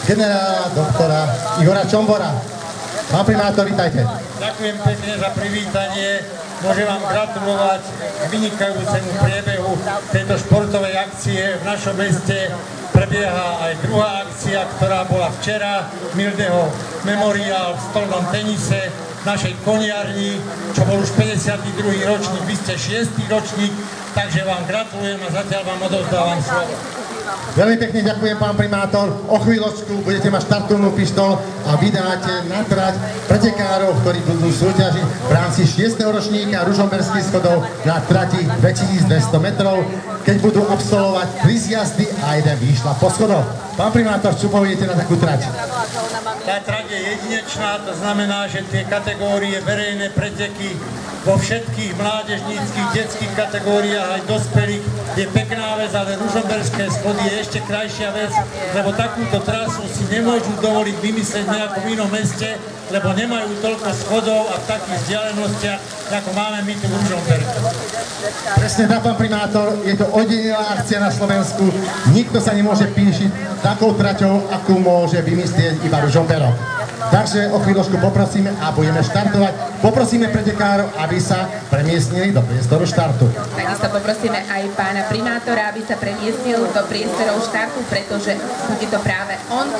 generála doktora Igora Čombora. Pán primátor, vítajte. Ďakujem pekne za privítanie. Môžem vám gratulovať k vynikajúcemu priebehu tejto športovej akcie. V našom meste prebieha aj druhá akcia, ktorá bola včera, Mildeho memoriál v stolnom tenise v našej koniarni, čo bol už 52. ročník, vy ste 6. ročník, takže vám gratulujem a zatiaľ vám odovzdávam slovo. Veľmi pekne ďakujem, pán primátor. O chvíľočku budete mať štartovnú pištol a vydáte na trať pretekárov, ktorí budú súťažiť v rámci 6. ročníka ružomberských schodov na trati 2200 metrov, keď budú absolvovať 3 zjazdy a 1 výšľap po schodoch. Pán primátor, čo poviete na takú trať? Tá trať je jedinečná, to znamená, že tie kategórie verejné preteky vo všetkých mládežníckych, detských kategóriách aj dospelých je pekná vec, ale ružomberské schody je ešte krajšia vec, lebo takúto trasu si nemôžu dovoliť vymyslieť v nejakom inom meste, lebo nemajú toľko schodov a v takých vzdialenostiach, ako máme my tu v Ružomberku. Presne tak, pán primátor, je to ojedinelá akcia na Slovensku. Nikto sa nemôže píšiť takou traťou, akú môže vymyslieť iba Ružomberok. Takže o chvíľočku poprosíme a budeme štartovať. Poprosíme pretekárov, aby sa premiestnili do priestoru štartu. Takisto poprosíme aj pána primátora, aby sa premiestnil do priestorov štartu, pretože bude to práve on,